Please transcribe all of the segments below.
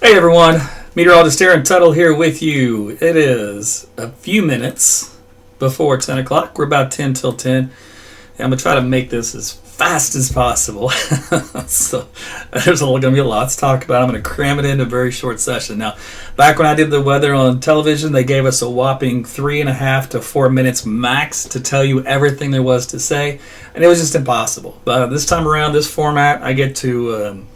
Hey everyone, Meteorologist Tuttle here with you. It is a few minutes before 10 o'clock. We're about 10 till 10. And I'm going to try to make this as fast as possible. So there's going to be a lot to talk about. I'm going to cram it into a very short session. Now, back when I did the weather on television, they gave us a whopping 3.5 to 4 minutes max to tell you everything there was to say. And it was just impossible. But this time around, this format, I get to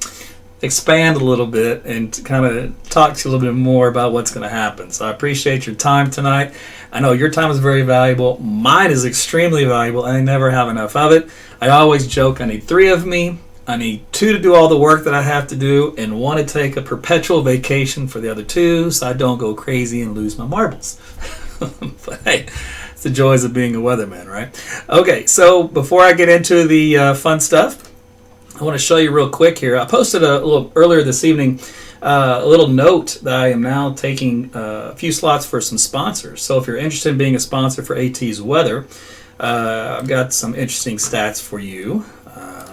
expand a little bit and kind of talk to you a little bit more about what's going to happen. So I appreciate your time tonight. I know your time is very valuable. Mine is extremely valuable, and I never have enough of it. I always joke I need 3 of me. I need 2 to do all the work that I have to do, and 1 to take a perpetual vacation for the other 2 so I don't go crazy and lose my marbles. But hey, it's the joys of being a weatherman, right? Okay, so before I get into the fun stuff, I want to show you real quick here. I posted a little earlier this evening a little note that I am now taking a few slots for some sponsors. So if you're interested in being a sponsor for AT's Weather, I've got some interesting stats for you.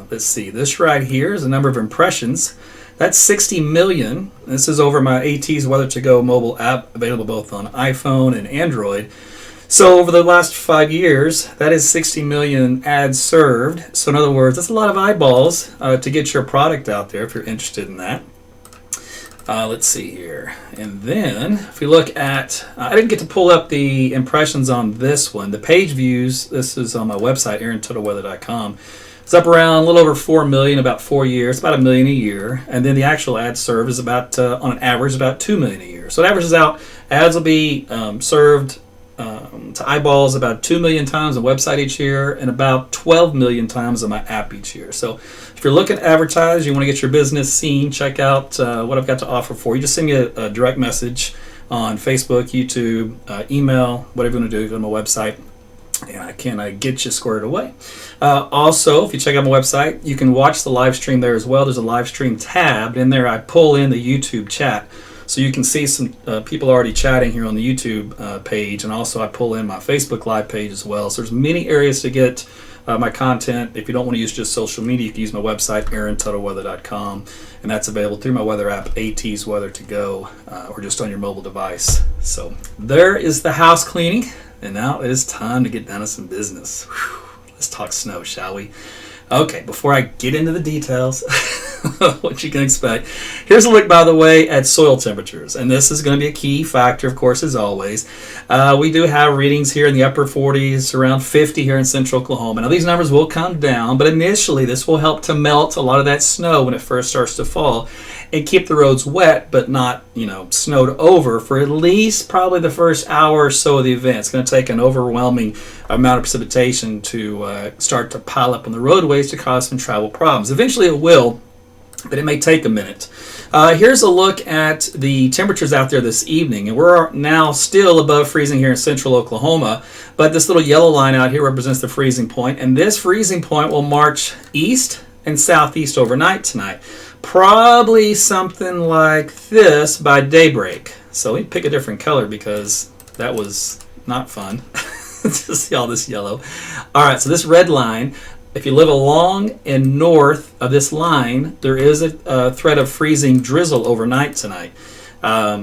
Let's see. This right here is the number of impressions. That's 60 million. This is over my AT's Weather to Go mobile app, available both on iPhone and Android. So over the last 5 years, that is 60 million ads served. So in other words, that's a lot of eyeballs to get your product out there if you're interested in that. Let's see here. And then if we look at, I didn't get to pull up the impressions on this one. The page views, this is on my website, untitled.com. It's up around a little over 4 million, about 4 years, about 1 million a year. And then the actual ads served is about, on an average, about 2 million a year. So it averages out, ads will be served to eyeballs about 2 million times on the website each year and about 12 million times on my app each year. So if you're looking to advertise, you want to get your business seen, check out what I've got to offer for you. Just send me a direct message on Facebook, YouTube, email, whatever you want to do. Go to my website and I can get you squared away. Also, if you check out my website, you can watch the live stream there as well. There's a live stream tab. In there, I pull in the YouTube chat. So you can see some people already chatting here on the YouTube page, and also I pull in my Facebook Live page as well. So there's many areas to get my content. If you don't want to use just social media, you can use my website, aarontutleweather.com, and that's available through my weather app, AT's Weather to Go, or just on your mobile device. So there is the house cleaning, and now it is time to get down to some business. Whew. Let's talk snow, shall we? Okay, before I get into the details, what you can expect, here's a look, by the way, at soil temperatures. And this is going to be a key factor, of course, as always. We do have readings here in the upper 40s, around 50 here in central Oklahoma. Now, these numbers will come down, but initially this will help to melt a lot of that snow when it first starts to fall and keep the roads wet, but not, snowed over for at least probably the first hour or so of the event. It's going to take an overwhelming amount of precipitation to start to pile up on the roadways to cause some travel problems. Eventually it will, but it may take a minute. Here's a look at the temperatures out there this evening, and we're now still above freezing here in central Oklahoma, but this little yellow line out here represents the freezing point, and this freezing point will march east and southeast overnight tonight. Probably something like this by daybreak. So we pick a different color because that was not fun to see all this yellow. All right, so this red line, if you live along and north of this line, there is a threat of freezing drizzle overnight tonight.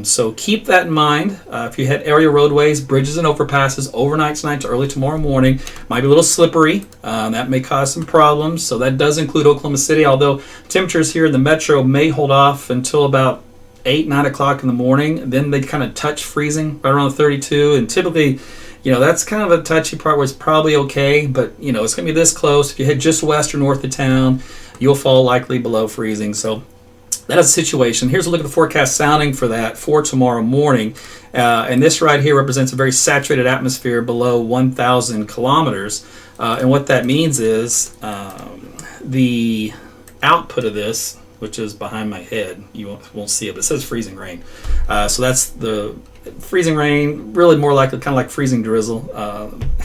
So keep that in mind. If you hit area roadways, bridges, and overpasses overnight tonight to early tomorrow morning, might be a little slippery. That may cause some problems. So that does include Oklahoma City, although temperatures here in the metro may hold off until about 8, 9 o'clock in the morning. Then they kind of touch freezing right around 32, and typically, that's kind of a touchy part where it's probably okay, but, it's going to be this close. If you head just west or north of town, you'll fall likely below freezing. So that is the situation. Here's a look at the forecast sounding for that for tomorrow morning. And this right here represents a very saturated atmosphere below 1,000 kilometers. And what that means is the output of this, which is behind my head, you won't see it, but it says freezing rain. So that's the freezing rain, really more like kind of like freezing drizzle,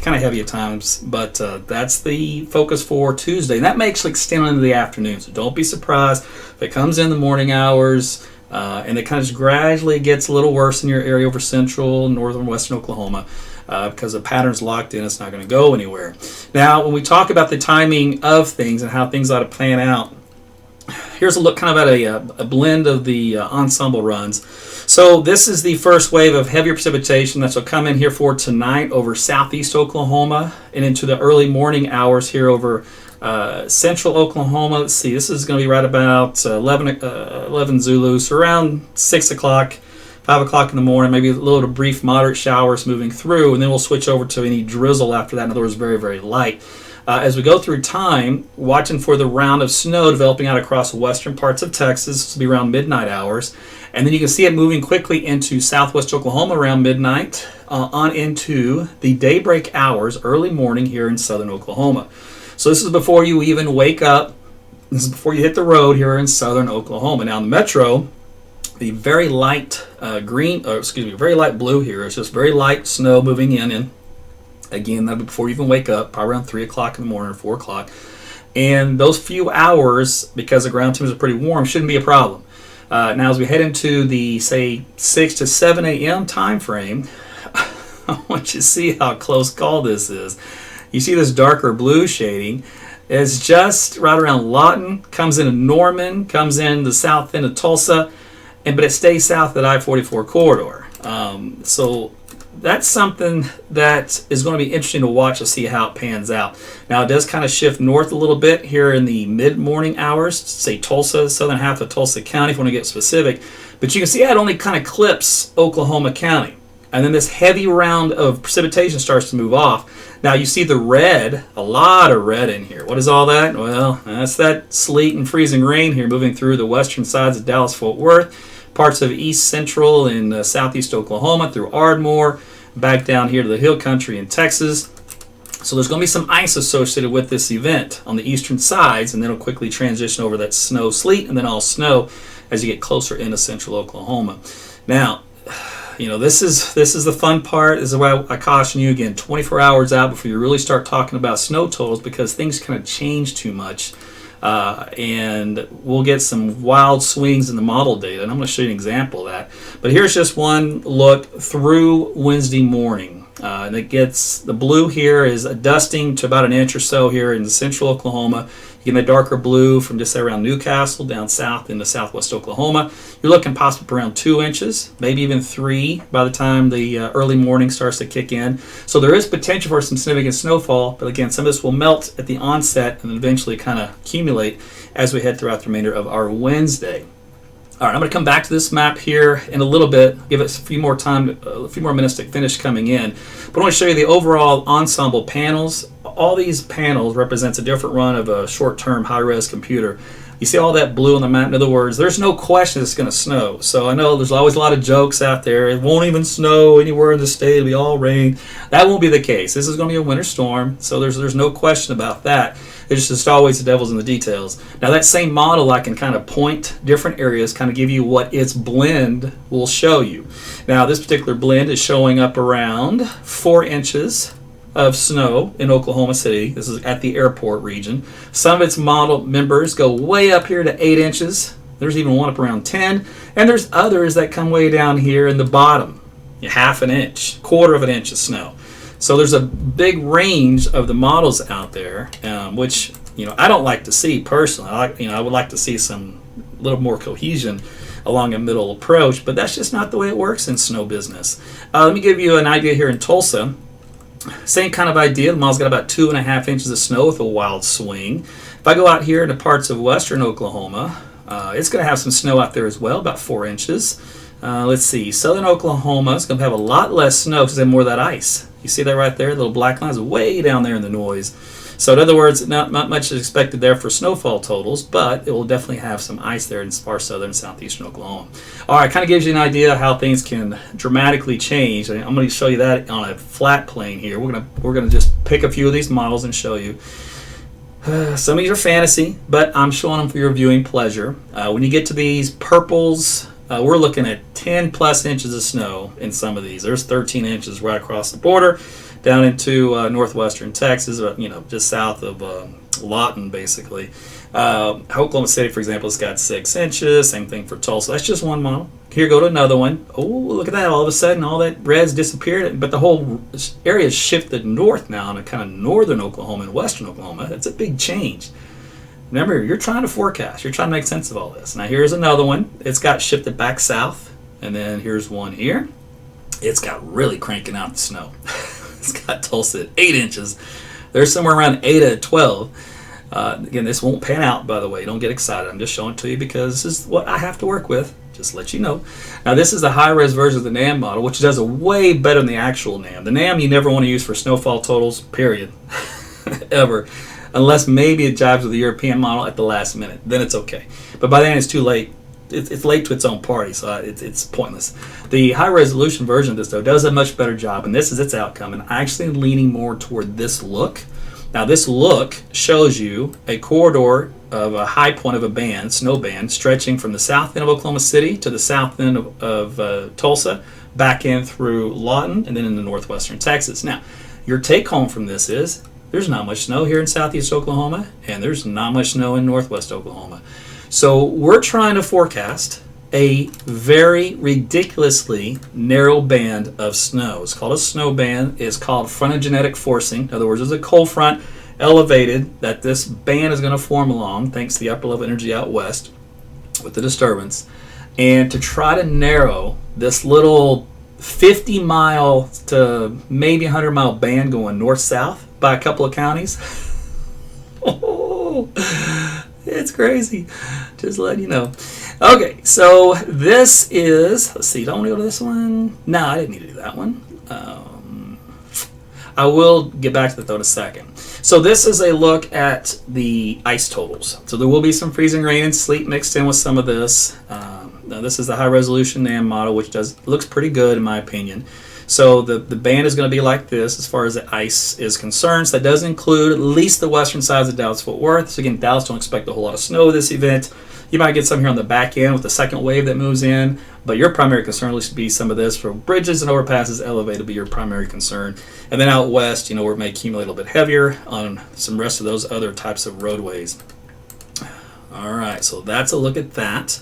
kind of heavy at times, but that's the focus for Tuesday. And that may actually extend into the afternoon, so don't be surprised if it comes in the morning hours, and it kind of just gradually gets a little worse in your area over central, northern, western Oklahoma. Because the pattern's locked in, it's not going to go anywhere. Now, when we talk about the timing of things and how things ought to plan out, here's a look kind of at a blend of the ensemble runs. So this is the first wave of heavier precipitation that will come in here for tonight over southeast Oklahoma and into the early morning hours here over central Oklahoma. Let's see, this is going to be right about 11 Zulu, so around 6 o'clock, 5 o'clock in the morning, maybe a little brief moderate showers moving through, and then we'll switch over to any drizzle after that. In other words, very, very light. As we go through time, watching for the round of snow developing out across western parts of Texas. This will be around midnight hours. And then you can see it moving quickly into southwest Oklahoma around midnight, on into the daybreak hours, early morning here in southern Oklahoma. So this is before you even wake up. This is before you hit the road here in southern Oklahoma. Now in the metro, the very light very light blue here is just very light snow moving in. Again, that'll be before you even wake up, probably around 3 o'clock in the morning or 4 o'clock. And those few hours, because the ground temperatures are pretty warm, shouldn't be a problem. Now, as we head into the, say, 6 to 7 a.m. time frame, I want you to see how close call this is. You see this darker blue shading. It's just right around Lawton, comes into Norman, comes in the south end of Tulsa, but it stays south of the I-44 corridor. So that's something that is going to be interesting to watch to see how it pans out. Now, it does kind of shift north a little bit here in the mid-morning hours, say Tulsa, southern half of Tulsa County, if you want to get specific. But you can see how it only kind of clips Oklahoma County. And then this heavy round of precipitation starts to move off. Now, you see the red, a lot of red in here. What is all that? Well, that's that sleet and freezing rain here moving through the western sides of Dallas-Fort Worth, parts of east central and southeast Oklahoma, through Ardmore, back down here to the hill country in Texas. So there's going to be some ice associated with this event on the eastern sides, and then it'll quickly transition over that snow, sleet, and then all snow as you get closer into central Oklahoma. Now, this is the fun part. This is why I caution you again, 24 hours out before you really start talking about snow totals, because things kind of change too much. And we'll get some wild swings in the model data, and I'm going to show you an example of that. But here's just one look through Wednesday morning. And it gets, the blue here is a dusting to about an inch or so here in central Oklahoma. You get the darker blue from just around Newcastle down south into southwest Oklahoma. You're looking possibly around 2 inches, maybe even 3 by the time the early morning starts to kick in. So there is potential for some significant snowfall, but again, some of this will melt at the onset and then eventually kind of accumulate as we head throughout the remainder of our Wednesday. All right, I'm going to come back to this map here in a little bit, give it a few more minutes to finish coming in. But I want to show you the overall ensemble panels. All these panels represents a different run of a short-term high-res computer. You see all that blue on the map? In other words, there's no question it's going to snow. So I know there's always a lot of jokes out there. It won't even snow anywhere in the state. It'll be all rain. That won't be the case. This is going to be a winter storm, so there's no question about that. It's just always the devil's in the details. Now that same model, I can kind of point different areas, kind of give you what its blend will show you. Now this particular blend is showing up around 4 inches of snow in Oklahoma City. This is at the airport region. Some of its model members go way up here to 8 inches. There's even one up around 10. And there's others that come way down here in the bottom, half an inch, quarter of an inch of snow. So there's a big range of the models out there, which I don't like to see personally. I would like to see some little more cohesion along a middle approach, but that's just not the way it works in snow business. Let me give you an idea here in Tulsa. Same kind of idea. The model's got about 2.5 inches of snow with a wild swing. If I go out here into parts of western Oklahoma, it's going to have some snow out there as well, about 4 inches. Let's see, southern Oklahoma is going to have a lot less snow because they have more of that ice. You see that right there? The little black line is way down there in the noise. So in other words, not much is expected there for snowfall totals, but it will definitely have some ice there in far southern and southeastern Oklahoma. All right, kind of gives you an idea how things can dramatically change. I'm going to show you that on a flat plane here. We're going to just pick a few of these models and show you. Some of these are fantasy, but I'm showing them for your viewing pleasure. When you get to these purples, we're looking at 10 plus inches of snow in some of these. There's 13 inches right across the border down into northwestern Texas, just south of Lawton, basically. Oklahoma City, for example, has got 6 inches. Same thing for Tulsa. That's just one model. Here, go to another one. Oh, look at that. All of a sudden, all that red's disappeared, but the whole area has shifted north now into kind of northern Oklahoma and western Oklahoma. That's a big change. remember, you're trying to forecast. You're trying to make sense of all this. Now, here's another one. It's got shifted back south. And then here's one here. It's got really cranking out the snow. It's got Tulsa at 8 inches. There's somewhere around 8 to 12. Again, this won't pan out, by the way. Don't get excited. I'm just showing it to you because this is what I have to work with. Just to let you know. Now, this is the high-res version of the NAM model, which does a way better than the actual NAM. The NAM you never want to use for snowfall totals, period. Ever. Unless maybe it jives with the European model at the last minute. Then it's okay. But by then, it's too late. It's late to its own party, so it's pointless. The high-resolution version of this, though, does a much better job, and this is its outcome. And I actually am leaning more toward this look. Now, this look shows you a corridor of a high point of a band, snow band, stretching from the south end of Oklahoma City to the south end of Tulsa, back in through Lawton, and then into northwestern Texas. Now, your take-home from this is there's not much snow here in southeast Oklahoma, and there's not much snow in northwest Oklahoma. So we're trying to forecast a very ridiculously narrow band of snow. It's called a snow band. It's called frontogenetic forcing. In other words, there's a cold front elevated that this band is going to form along thanks to the upper level energy out west with the disturbance. And to try to narrow this little 50-mile to maybe 100-mile band going north-south by a couple of counties. Oh, it's crazy. Just letting you know. Okay, so this is, let's see, don't we go to this one? No, I didn't need to do that one. I will get back to that though in a second. So this is a look at the ice totals. So there will be some freezing rain and sleet mixed in with some of this. Now this is the high resolution NAM model, which looks pretty good in my opinion. So the band is going to be like this as far as the ice is concerned. So that does include at least the western sides of Dallas-Fort Worth. So again, Dallas don't expect a whole lot of snow this event. You might get some here on the back end with the second wave that moves in, but your primary concern should be some of this for bridges and overpasses elevated will be your primary concern. And then out west, where it may accumulate a little bit heavier on some rest of those other types of roadways. All right, so that's a look at that.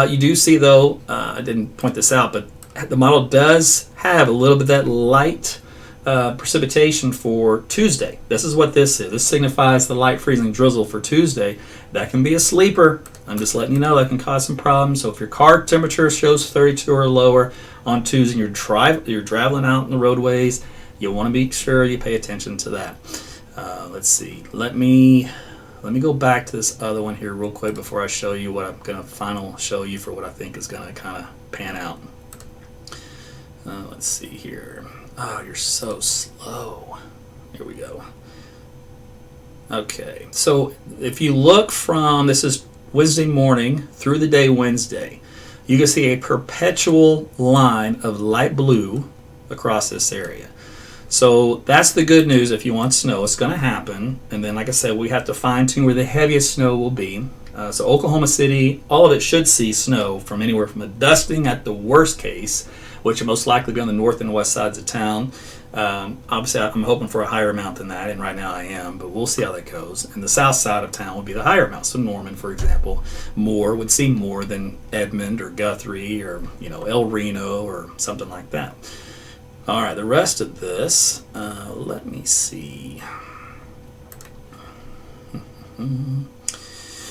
You do see, though, I didn't point this out, but the model does have a little bit of that light precipitation for Tuesday. This is what this is. This signifies the light freezing drizzle for Tuesday. That can be a sleeper. I'm just letting you know that can cause some problems. So if your car temperature shows 32 or lower on Tuesday and you're traveling out in the roadways, you'll want to be sure you pay attention to that. Let's see. Let me go back to this other one here real quick before I show you what I'm going to show you for what I think is going to kind of pan out. Let's see here. Oh, you're so slow. Here we go. Okay, so if you look from, this is Wednesday morning through the day Wednesday, you can see a perpetual line of light blue across this area. So that's the good news if you want snow. It's going to happen. And then, like I said, we have to fine-tune where the heaviest snow will be. So Oklahoma City, all of it should see snow from anywhere from a dusting at the worst case, which will most likely be on the north and west sides of town. Obviously, I'm hoping for a higher amount than that, and right now I am, but we'll see how that goes. And the south side of town would be the higher amount. So Norman, for example, would see more than Edmond or Guthrie or El Reno or something like that. All right, the rest of this, let me see.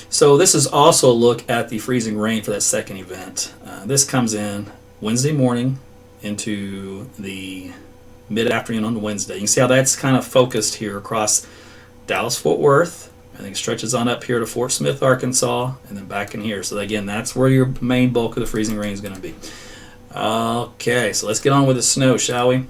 So this is also a look at the freezing rain for that second event. This comes in Wednesday morning into the mid-afternoon on Wednesday. You can see how that's kind of focused here across Dallas-Fort Worth. I think it stretches on up here to Fort Smith, Arkansas, and then back in here. So again, that's where your main bulk of the freezing rain is going to be. Okay, so let's get on with the snow, shall we?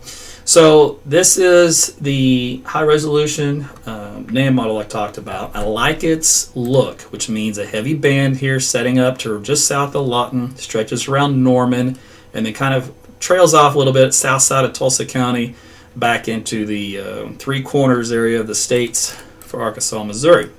So this is the high-resolution NAM model I talked about. I like its look, which means a heavy band here setting up to just south of Lawton, stretches around Norman, and then kind of trails off a little bit south side of Tulsa County back into the Three Corners area of the states for Arkansas and Missouri.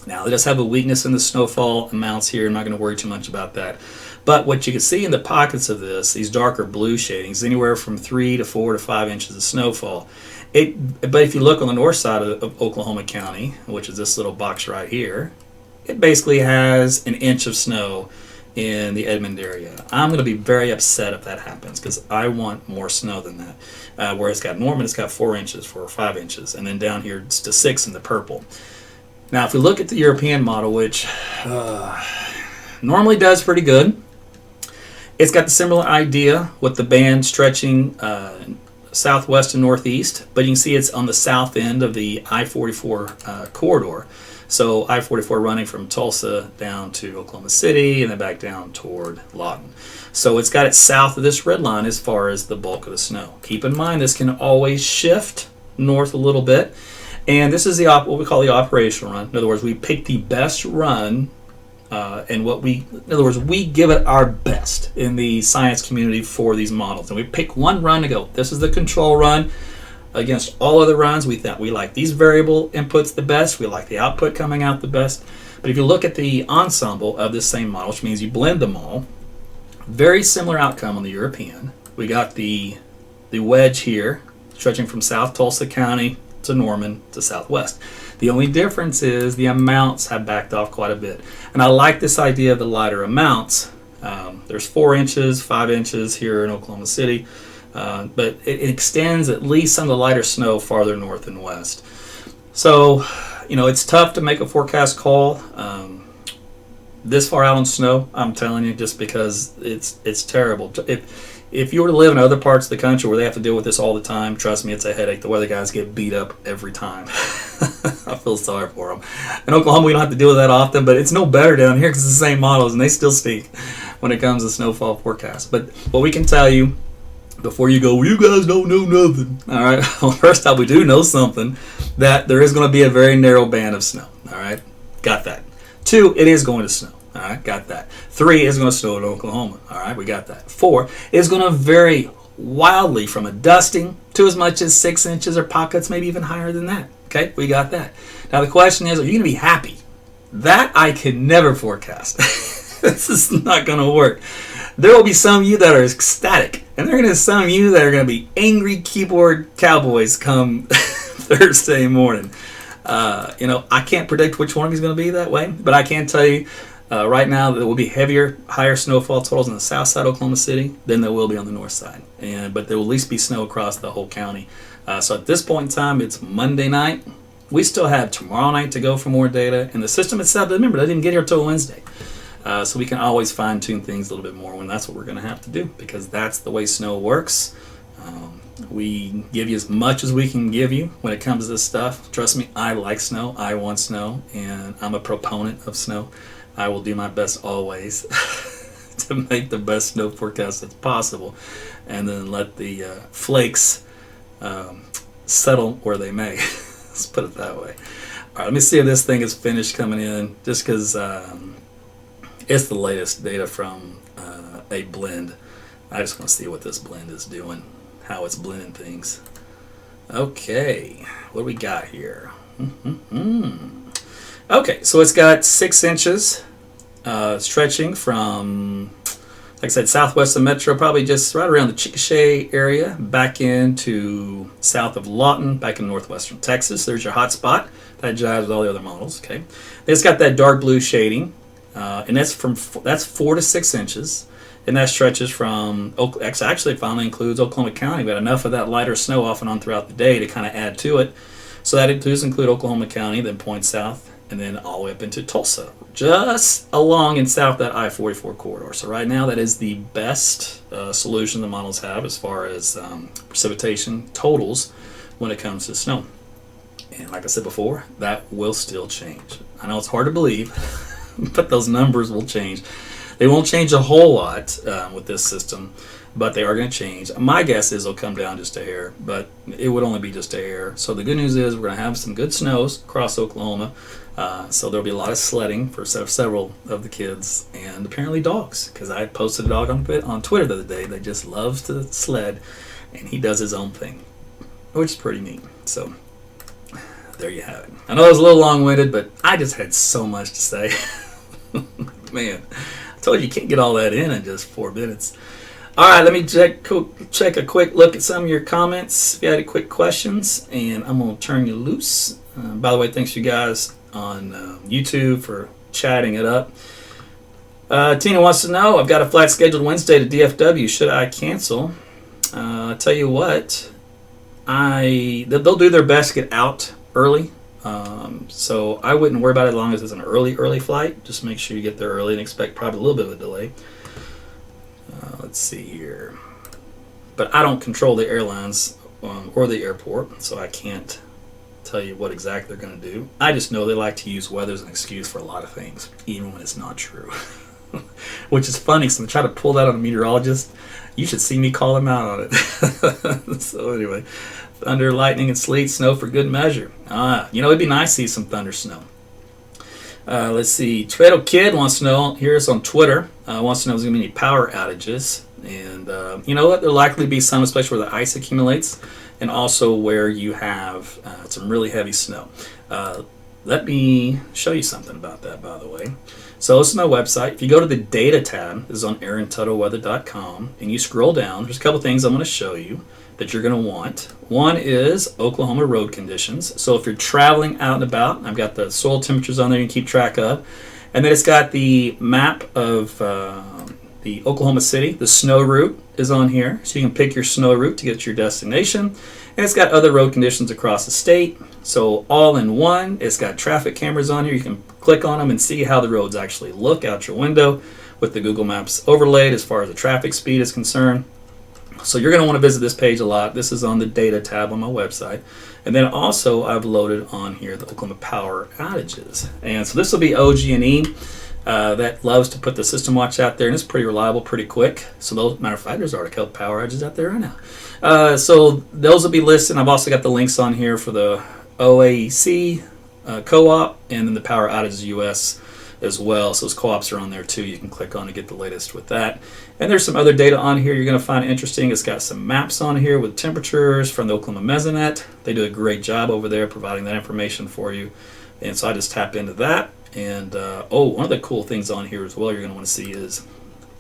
Now, it does have a weakness in the snowfall amounts here. I'm not going to worry too much about that. But what you can see in the pockets of this, these darker blue shadings, anywhere from 3 to 4 to 5 inches of snowfall. But if you look on the north side of Oklahoma County, which is this little box right here, it basically has an inch of snow in the Edmond area. I'm going to be very upset if that happens because I want more snow than that. Where it's got Norman, it's got 4 inches, 4 or 5 inches, and then down here it's to 6 in the purple. Now, if we look at the European model, which normally does pretty good, it's got the similar idea with the band stretching southwest and northeast, but you can see it's on the south end of the I-44 corridor. So I-44 running from Tulsa down to Oklahoma City and then back down toward Lawton. So it's got it south of this red line as far as the bulk of the snow. Keep in mind this can always shift north a little bit. And this is the what we call the operational run. In other words, we pick the best run, in other words, we give it our best in the science community for these models. And we pick one run to go. This is the control run against all other runs. We like these variable inputs the best. We like the output coming out the best. But if you look at the ensemble of this same model, which means you blend them all, very similar outcome on the European. We got the wedge here, stretching from South Tulsa County to Norman to Southwest. The only difference is the amounts have backed off quite a bit. And I like this idea of the lighter amounts. There's 4 inches, 5 inches here in Oklahoma City, but it extends at least some of the lighter snow farther north and west. So, it's tough to make a forecast call this far out on snow, I'm telling you, just because it's terrible. If you were to live in other parts of the country where they have to deal with this all the time, trust me, it's a headache. The weather guys get beat up every time. I feel sorry for them. In Oklahoma, we don't have to deal with that often, but it's no better down here because it's the same models, and they still stink when it comes to snowfall forecasts. But what we can tell you, before you go, well, you guys don't know nothing. All right. Well, first off, we do know something, that there is going to be a very narrow band of snow. All right. Got that. 2, it is going to snow. All right, got that. 3 is going to snow in Oklahoma. All right, we got that. 4 is going to vary wildly from a dusting to as much as 6 inches or pockets, maybe even higher than that. Okay, we got that. Now the question is, are you going to be happy? That I can never forecast. This is not going to work. There will be some of you that are ecstatic, and there are going to be some of you that are going to be angry keyboard cowboys come Thursday morning. I can't predict which one of you is going to be that way, but I can tell you, right now, there will be higher snowfall totals on the south side of Oklahoma City than there will be on the north side. But there will at least be snow across the whole county. So at this point in time, it's Monday night. We still have tomorrow night to go for more data. And the system itself, remember, doesn't even get here until Wednesday. So we can always fine-tune things a little bit more when that's what we're going to have to do, because that's the way snow works. We give you as much as we can give you when it comes to this stuff. Trust me, I like snow. I want snow, and I'm a proponent of snow. I will do my best always to make the best snow forecast that's possible, and then let the flakes settle where they may. Let's put it that way. All right, let me see if this thing is finished coming in, just because it's the latest data from a blend. I just want to see what this blend is doing, how it's blending things. Okay, what do we got here? Okay, so it's got 6 inches stretching from, like I said, southwest of Metro, probably just right around the Chickasha area, back into south of Lawton, back in northwestern Texas. There's your hot spot. That jives with all the other models. Okay, it's got that dark blue shading, and that's 4 to 6 inches, and that stretches from actually it finally includes Oklahoma County. We had enough of that lighter snow off and on throughout the day to kind of add to it. So that does include Oklahoma County, then points south, and then all the way up into Tulsa, just along and south that I-44 corridor. So right now, that is the best solution the models have as far as precipitation totals when it comes to snow. And like I said before, that will still change. I know it's hard to believe, but those numbers will change. They won't change a whole lot with this system, but they are going to change. My guess is they'll come down just a hair, but it would only be just a hair. So the good news is we're going to have some good snows across Oklahoma. So there'll be a lot of sledding for several of the kids, and apparently dogs, because I posted a dog on Twitter the other day that just loves to sled, and he does his own thing, which is pretty neat. So there you have it. I know it was a little long-winded, but I just had so much to say. Man, I told you you can't get all that in just 4 minutes. All right, let me check a quick look at some of your comments. If you had any quick questions, and I'm going to turn you loose. By the way, thanks you guys on YouTube for chatting it up. Tina wants to know, I've got a flight scheduled Wednesday to DFW. Should I cancel? I'll tell you what, they'll do their best to get out early So I wouldn't worry about it as long as it's an early flight. Just make sure you get there early and expect probably a little bit of a delay. Let's see here. But I don't control the airlines or the airport, so I can't tell you what exactly they're going to do. I just know they like to use weather as an excuse for a lot of things, even when it's not true. Which is funny, because I'm trying to pull that on a meteorologist. You should see me call them out on it. So anyway, thunder, lightning, and sleet, snow for good measure. It'd be nice to see some thunder snow. Let's see. Tomato Kid wants to know, here's on Twitter, wants to know if there's going to be any power outages. And you know what? There'll likely be some, especially where the ice accumulates, and also where you have some really heavy snow. Let me show you something about that, by the way. So this is my website. If you go to the data tab, this is on AaronTuttleWeather.com, and you scroll down, there's a couple things I'm going to show you that you're going to want. One is Oklahoma road conditions. So if you're traveling out and about, I've got the soil temperatures on there you can keep track of. And then it's got the map of the Oklahoma City. The snow route is on here, so you can pick your snow route to get to your destination. And it's got other road conditions across the state. So all in one, it's got traffic cameras on here. You can click on them and see how the roads actually look out your window with the Google Maps overlaid as far as the traffic speed is concerned. So you're going to want to visit this page a lot. This is on the data tab on my website. And then also I've loaded on here the Oklahoma power outages. And so this will be OG&E that loves to put the system watch out there, and it's pretty reliable, pretty quick. So those, matter of fact, there's already a couple power outages out there right now. So those will be listed. I've also got the links on here for the OAEC co-op and then the Power Outages US as well. So those co-ops are on there too. You can click on to get the latest with that. And there's some other data on here you're going to find interesting. It's got some maps on here with temperatures from the Oklahoma Mesonet. They do a great job over there providing that information for you. And so I just tap into that. And one of the cool things on here as well you're going to want to see is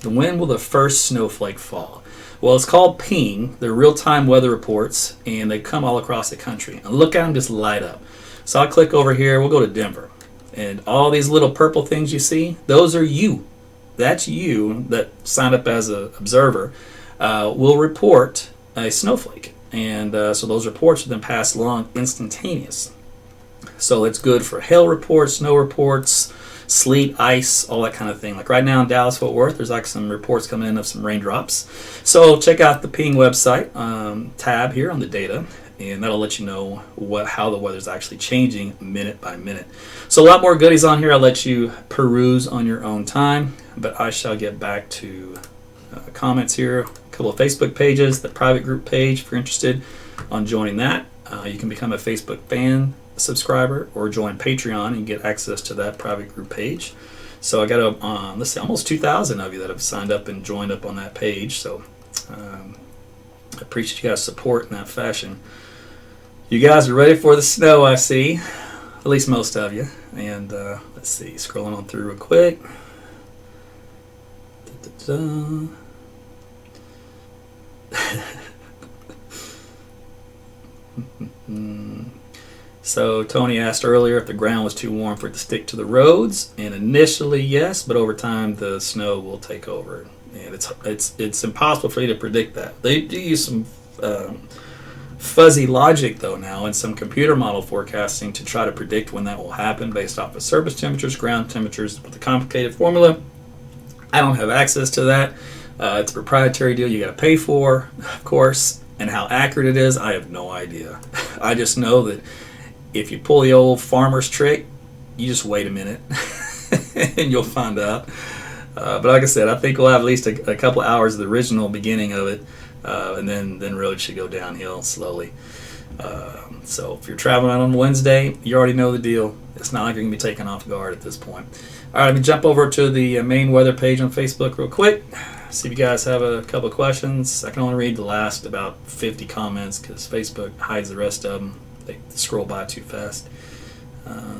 when will the first snowflake fall? Well, it's called ping. They're real-time weather reports, and they come all across the country. And look at them just light up. So I'll click over here. We'll go to Denver. And all these little purple things you see, those are you. That's you that signed up as an observer will report a snowflake. And so those reports are then passed along instantaneous. So it's good for hail reports, snow reports, sleet, ice, all that kind of thing. Like right now in Dallas-Fort Worth, there's like some reports coming in of some raindrops. So check out the Ping website tab here on the data, and that'll let you know how the weather's actually changing minute by minute. So a lot more goodies on here. I'll let you peruse on your own time, but I shall get back to comments here. A couple of Facebook pages, the private group page if you're interested on joining that. You can become a Facebook fan subscriber or join Patreon and get access to that private group page. So I got let's see, almost 2,000 of you that have signed up and joined up on that page. So I appreciate you guys' support in that fashion. You guys are ready for the snow, I see. At least most of you. And let's see, scrolling on through real quick. So Tony asked earlier if the ground was too warm for it to stick to the roads, and initially yes, but over time the snow will take over, and it's impossible for you to predict that. They do use some fuzzy logic though now and some computer model forecasting to try to predict when that will happen based off of surface temperatures, ground temperatures, with a complicated formula. I don't have access to that. It's a proprietary deal you got to pay for, of course, and how accurate it is, I have no idea. I just know that if you pull the old farmer's trick, you just wait a minute and you'll find out. But like I said, I think we'll have at least a couple of hours of the original beginning of it, and then really it should go downhill slowly. So if you're traveling out on Wednesday, you already know the deal. It's not like you're going to be taken off guard at this point. All right, let me jump over to the main weather page on Facebook real quick. See if you guys have a couple of questions. I can only read the last about 50 comments because Facebook hides the rest of them. They scroll by too fast.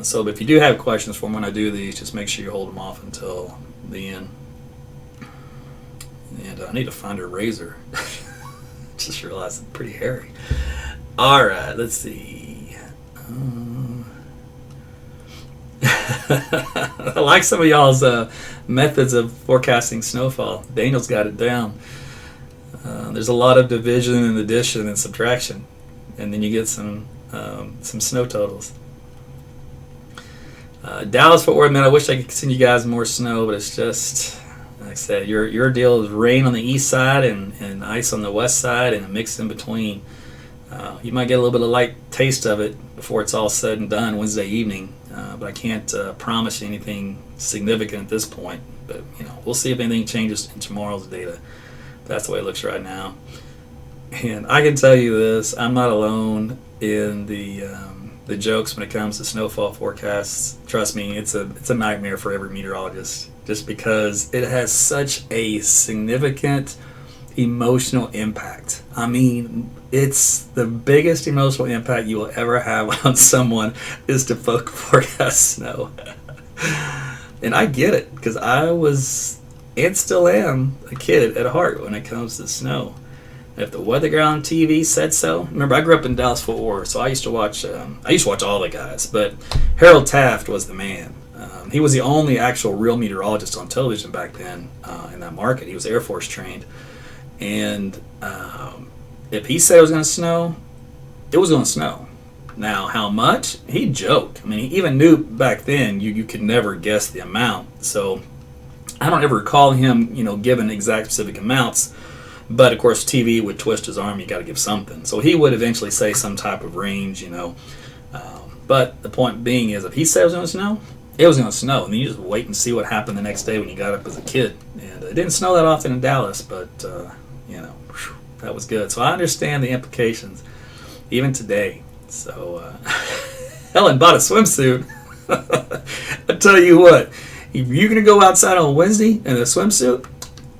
So if you do have questions for me when I do these, just make sure you hold them off until the end. And I need to find a razor. Just realized it's pretty hairy. All right, let's see. I like some of y'all's methods of forecasting snowfall. Daniel's got it down. There's a lot of division and addition and subtraction, and then you get some snow totals. Dallas, Fort Worth, man, I wish I could send you guys more snow, but it's just, like I said, your deal is rain on the east side and ice on the west side and a mix in between. You might get a little bit of light taste of it before it's all said and done Wednesday evening, but I can't promise you anything significant at this point. But we'll see if anything changes in tomorrow's data. That's the way it looks right now. And I can tell you this: I'm not alone in the jokes when it comes to snowfall forecasts. Trust me, it's a nightmare for every meteorologist, just because it has such a significant emotional impact. I mean, it's the biggest emotional impact you will ever have on someone is to forecast snow. And I get it, because I was and still am a kid at heart when it comes to snow. If the weather guy on TV said so. Remember, I grew up in Dallas, Fort Worth, so I used to watch all the guys, but Harold Taft was the man. He was the only actual real meteorologist on television back then in that market. He was Air Force trained. And if he said it was going to snow, it was going to snow. Now, how much? He joked. I mean, he even knew back then you could never guess the amount. So I don't ever recall him, giving exact specific amounts. But of course, TV would twist his arm. You got to give something. So he would eventually say some type of range, But the point being is, if he said it was going to snow, it was going to snow. And then you just wait and see what happened the next day when you got up as a kid. And it didn't snow that often in Dallas, but that was good. So I understand the implications, even today. So Helen bought a swimsuit. I tell you what, if you're going to go outside on Wednesday in a swimsuit,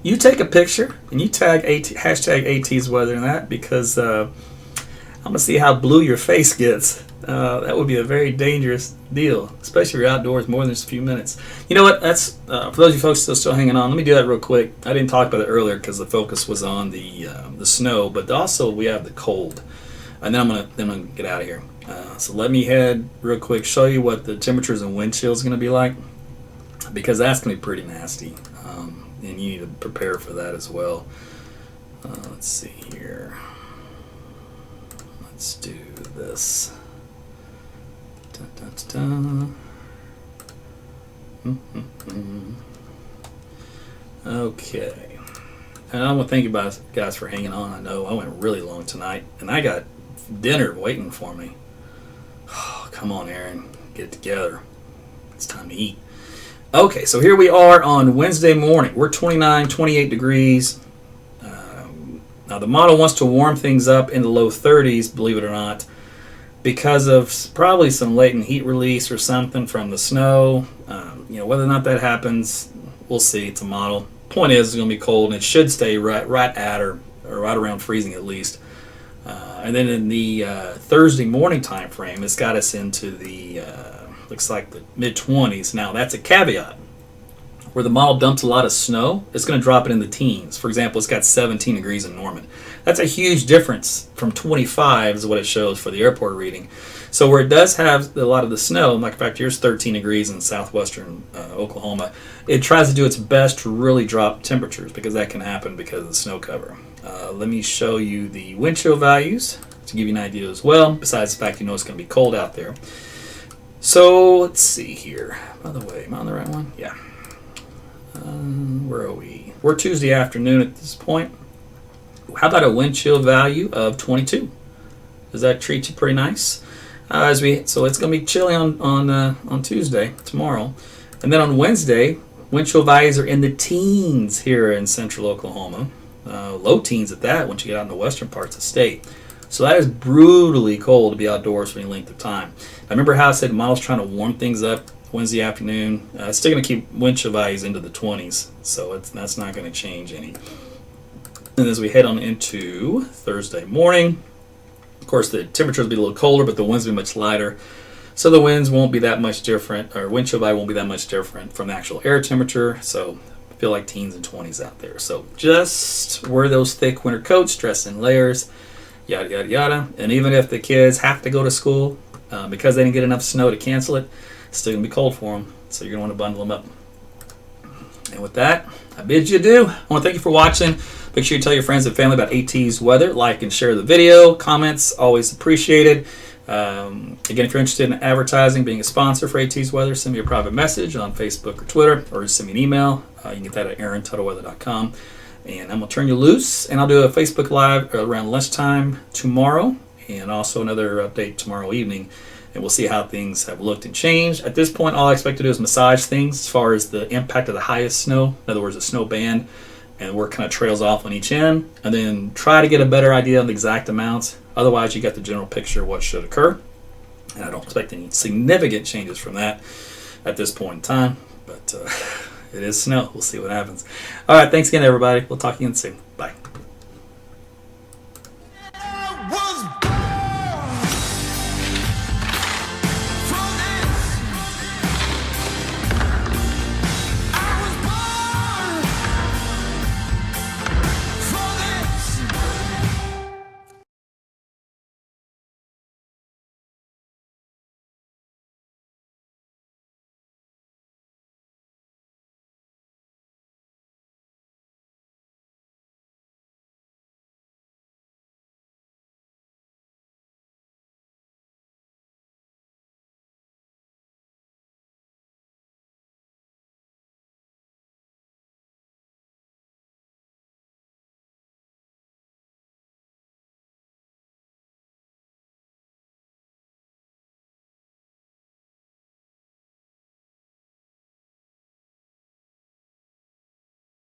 you take a picture and you tag hashtag AT's weather in that, because I'm going to see how blue your face gets. That would be a very dangerous deal, especially if you're outdoors more than just a few minutes. You know what? That's for those of you folks still hanging on. Let me do that real quick. I didn't talk about it earlier because the focus was on the snow, but also we have the cold. And then I'm gonna get out of here. So let me head real quick, show you what the temperatures and wind chill is going to be like, because that's going to be pretty nasty, and you need to prepare for that as well. Let's see here. Let's do this. Dun, dun, dun. Okay. And I want to thank you guys for hanging on. I know I went really long tonight, and I got dinner waiting for me. Oh, come on, Aaron. Get it together. It's time to eat. Okay, so here we are on Wednesday morning. We're 29, 28 degrees. Now, the model wants to warm things up in the low 30s, believe it or not, because of probably some latent heat release or something from the snow. Whether or not that happens, we'll see. It's a model. Point is, it's going to be cold, and it should stay right at or right around freezing at least. And then in the Thursday morning time frame, it's got us into the looks like the mid-20s. Now, that's a caveat. Where the model dumps a lot of snow, it's going to drop it in the teens. For example, it's got 17 degrees in Norman. That's a huge difference from 25 is what it shows for the airport reading. So where it does have a lot of the snow, like in fact, here's 13 degrees in southwestern Oklahoma, it tries to do its best to really drop temperatures, because that can happen because of the snow cover. Let me show you the wind chill values to give you an idea as well, besides the fact it's going to be cold out there. So let's see here. By the way, am I on the right one? Yeah. Where are we? We're Tuesday afternoon at this point. How about a wind chill value of 22? Does that treat you pretty nice? So it's going to be chilly on Tuesday, tomorrow. And then on Wednesday, wind chill values are in the teens here in central Oklahoma. Low teens at that once you get out in the western parts of the state. So that is brutally cold to be outdoors for any length of time. I remember how I said model's trying to warm things up Wednesday afternoon. It's still going to keep wind chill values into the 20s, so that's not going to change any. And as we head on into Thursday morning, of course the temperatures will be a little colder, but the winds will be much lighter. So the winds won't be that much different, or wind chill value won't be that much different from the actual air temperature. So I feel like teens and 20s out there. So just wear those thick winter coats, dress in layers, yada, yada, yada. And even if the kids have to go to school because they didn't get enough snow to cancel it, it's still going to be cold for them. So you're going to want to bundle them up. And with that, I bid you adieu. I want to thank you for watching. Make sure you tell your friends and family about AT's weather. Like and share the video. Comments, always appreciated. Again, if you're interested in advertising, being a sponsor for AT's Weather, send me a private message on Facebook or Twitter, or just send me an email. You can get that at aaron@tuttleweather.com. And I'm going to turn you loose, and I'll do a Facebook Live around lunchtime tomorrow, and also another update tomorrow evening, and we'll see how things have looked and changed. At this point, all I expect to do is massage things as far as the impact of the highest snow, in other words, a snow band, and work kind of trails off on each end, and then try to get a better idea on the exact amounts. Otherwise, you got the general picture of what should occur, and I don't expect any significant changes from that at this point in time, but it is snow. We'll see what happens. All right, thanks again, everybody. We'll talk again soon. Bye.